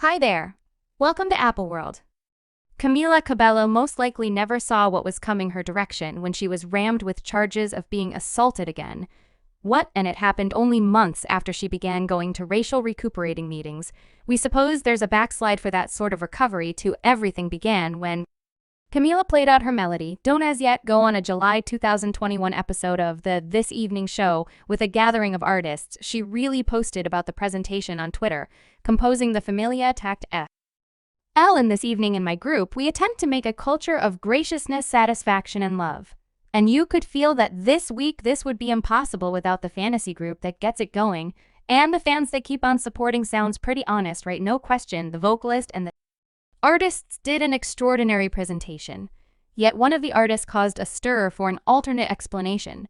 Hi there. Welcome to Apple World. Camila Cabello most likely never saw what was coming her direction when she was rammed with charges of being assaulted again. And it happened only months after she began going to racial recuperating meetings. We suppose there's a backslide for that sort of recovery to everything began when Camila played out her melody, Don't As Yet, Go on a July 2021 episode of the This Evening Show with a gathering of artists. She really posted about the presentation on Twitter, composing the Familia Tact F. L in this evening in my group, we attempt to make a culture of graciousness, satisfaction, and love. And you could feel that this week this would be impossible without the fantasy group that gets it going, and the fans that keep on supporting. Sounds pretty honest, right? No question, the vocalist and the artists did an extraordinary presentation. Yet one of the artists caused a stir for an alternate explanation.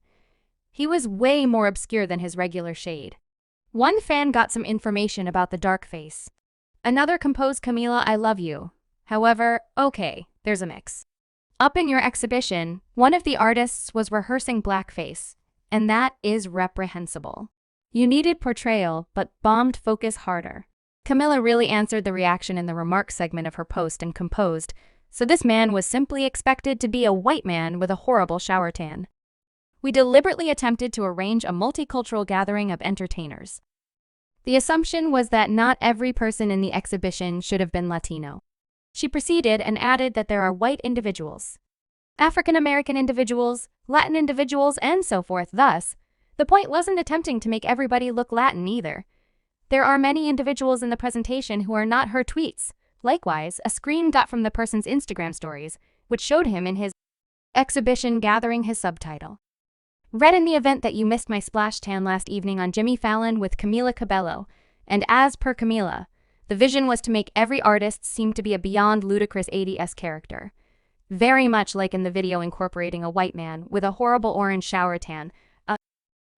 He was way more obscure than his regular shade. One fan got some information about the dark face. Another composed Camila, I love you. However, okay, there's a mix. Up in your exhibition, one of the artists was rehearsing blackface, and that is reprehensible. You needed portrayal, but bombed focus harder. Camila really answered the reaction in the remarks segment of her post and composed, so this man was simply expected to be a white man with a horrible shower tan. We deliberately attempted to arrange a multicultural gathering of entertainers. The assumption was that not every person in the exhibition should have been Latino. She proceeded and added that there are white individuals, African American individuals, Latin individuals, and so forth. Thus, the point wasn't attempting to make everybody look Latin either. There are many individuals in the presentation who are not her tweets. Likewise, a screen got from the person's Instagram stories, which showed him in his exhibition gathering his subtitle. Read in the event that you missed my splash tan last evening on Jimmy Fallon with Camila Cabello, and as per Camila, the vision was to make every artist seem to be a beyond ludicrous 80s character. Very much like in the video incorporating a white man with a horrible orange shower tan, a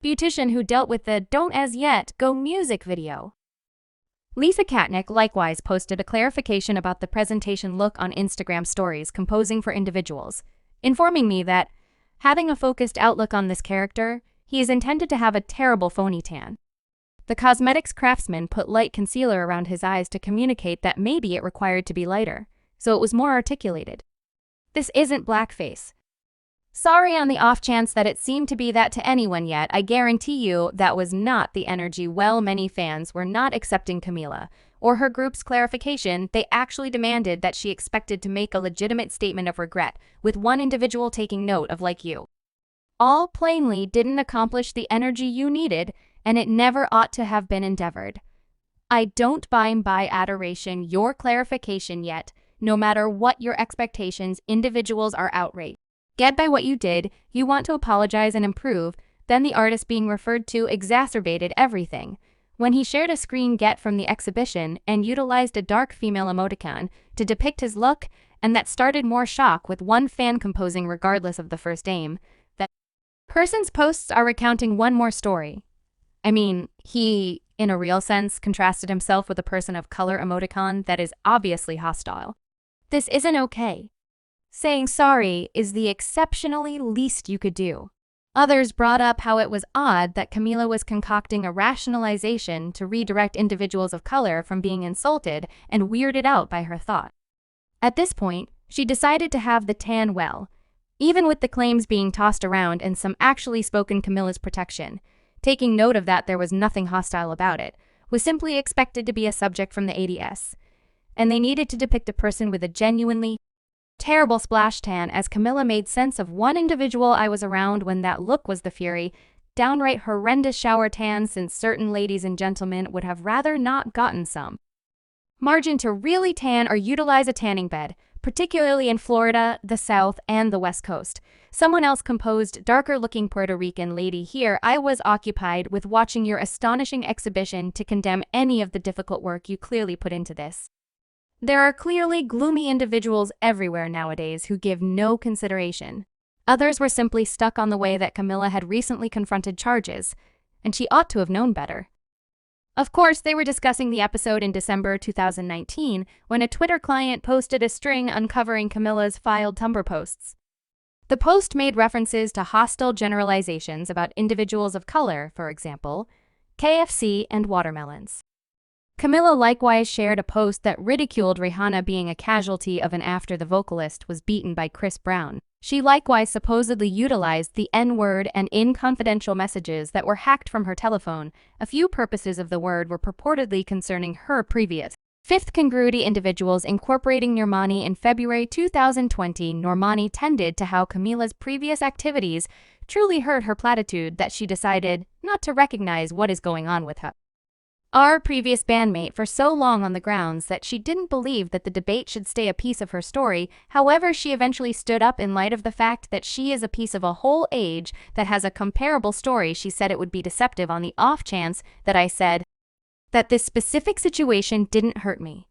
beautician who dealt with the Don't As Yet Go music video. Lisa Katnick likewise posted a clarification about the presentation look on Instagram stories, composing for individuals, informing me that, having a focused outlook on this character, he is intended to have a terrible phony tan. The cosmetics craftsman put light concealer around his eyes to communicate that maybe it required to be lighter, so it was more articulated. This isn't blackface. Sorry on the off chance that it seemed to be that to anyone yet. I guarantee you that was not the energy. Many fans were not accepting Camila or her group's clarification. They actually demanded that she expected to make a legitimate statement of regret, with one individual taking note of like you all plainly didn't accomplish the energy you needed, and it never ought to have been endeavored. I don't buy adoration your clarification yet. No matter what your expectations, individuals are outraged. Get by what you did, you want to apologize and improve, then the artist being referred to exacerbated everything. When he shared a screen get from the exhibition and utilized a dark female emoticon to depict his look, and that started more shock with one fan composing regardless of the first aim. That person's posts are recounting one more story. I mean, he, in a real sense, contrasted himself with a person of color emoticon that is obviously hostile. This isn't okay. Saying sorry is the exceptionally least you could do. Others brought up how it was odd that Camila was concocting a rationalization to redirect individuals of color from being insulted and weirded out by her thought. At this point, she decided to have the tan well, even with the claims being tossed around and some actually spoken Camila's protection. Taking note of that there was nothing hostile about it, was simply expected to be a subject from the 80s. And they needed to depict a person with a genuinely terrible splash tan, as Camila made sense of one individual I was around when that look was the fury, downright horrendous shower tan, since certain ladies and gentlemen would have rather not gotten some margin to really tan or utilize a tanning bed, particularly in Florida, the South, and the West Coast. Someone else composed, darker-looking Puerto Rican lady, here I was occupied with watching your astonishing exhibition to condemn any of the difficult work you clearly put into this. There are clearly gloomy individuals everywhere nowadays who give no consideration. Others were simply stuck on the way that Camila had recently confronted charges, and she ought to have known better. Of course, they were discussing the episode in December 2019 when a Twitter client posted a string uncovering Camila's filed Tumblr posts. The post made references to hostile generalizations about individuals of color, for example, KFC and watermelons. Camila likewise shared a post that ridiculed Rihanna being a casualty of an after the vocalist was beaten by Chris Brown. She likewise supposedly utilized the N-word and in confidential messages that were hacked from her telephone. A few purposes of the word were purportedly concerning her previous. Fifth, congruity individuals incorporating Normani in February 2020. Normani tended to how Camila's previous activities truly hurt her platitude that she decided not to recognize what is going on with her. Our previous bandmate for so long on the grounds that she didn't believe that the debate should stay a piece of her story. However, she eventually stood up in light of the fact that she is a piece of a whole age that has a comparable story. She said it would be deceptive on the off chance that I said that this specific situation didn't hurt me.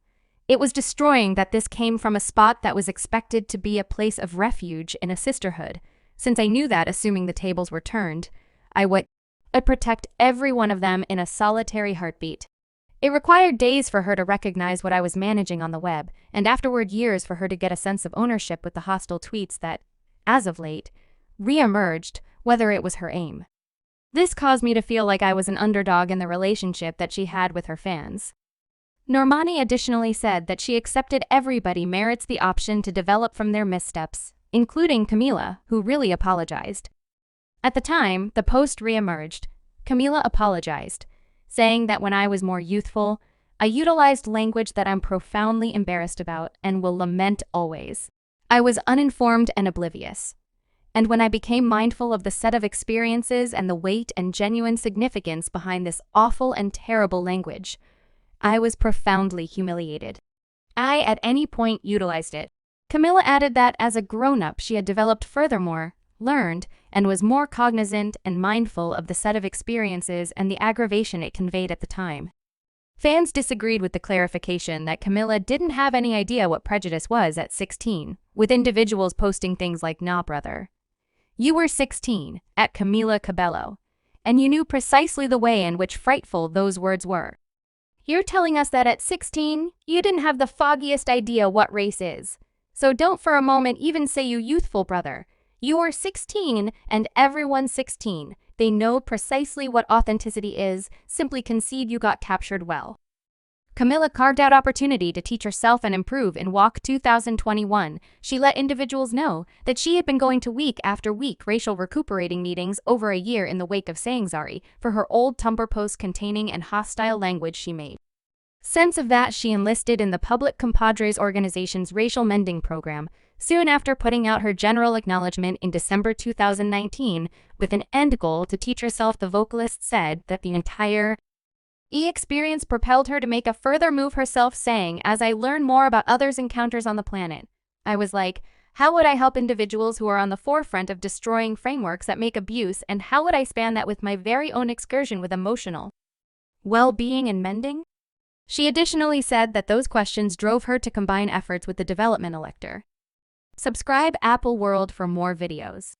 It was destroying that this came from a spot that was expected to be a place of refuge in a sisterhood. Since I knew that, assuming the tables were turned, I would protect every one of them in a solitary heartbeat. It required days for her to recognize what I was managing on the web, and afterward years for her to get a sense of ownership with the hostile tweets that, as of late, re-emerged, whether it was her aim. This caused me to feel like I was an underdog in the relationship that she had with her fans. Normani additionally said that she accepted everybody merits the option to develop from their missteps, including Camila, who really apologized. At the time the post re-emerged, Camila apologized, saying that when I was more youthful, I utilized language that I'm profoundly embarrassed about and will lament always. I was uninformed and oblivious. And when I became mindful of the set of experiences and the weight and genuine significance behind this awful and terrible language, I was profoundly humiliated. I at any point utilized it. Camila added that as a grown-up she had developed furthermore, learned, and was more cognizant and mindful of the set of experiences and the aggravation it conveyed at the time. Fans disagreed with the clarification that Camila didn't have any idea what prejudice was at 16, with individuals posting things like, "Nah, brother. You were 16, at Camila Cabello, and you knew precisely the way in which frightful those words were. You're telling us that at 16, you didn't have the foggiest idea what race is. So don't for a moment even say you youthful brother. You're 16 and everyone's 16. They know precisely what authenticity is, simply concede you got captured well." Camila carved out opportunity to teach herself and improve in Walk 2021. She let individuals know that she had been going to week after week racial recuperating meetings over a year in the wake of saying sorry for her old Tumblr posts containing and hostile language she made. Sense of that, she enlisted in the Public Compadres organization's racial mending program, soon after putting out her general acknowledgement in December 2019, with an end goal to teach herself. The vocalist said that the entire experience propelled her to make a further move herself, saying, "As I learn more about others' encounters on the planet, I was like, how would I help individuals who are on the forefront of destroying frameworks that make abuse, and how would I span that with my very own excursion with emotional well-being and mending?" She additionally said that those questions drove her to combine efforts with the development elector. Subscribe Apple World for more videos.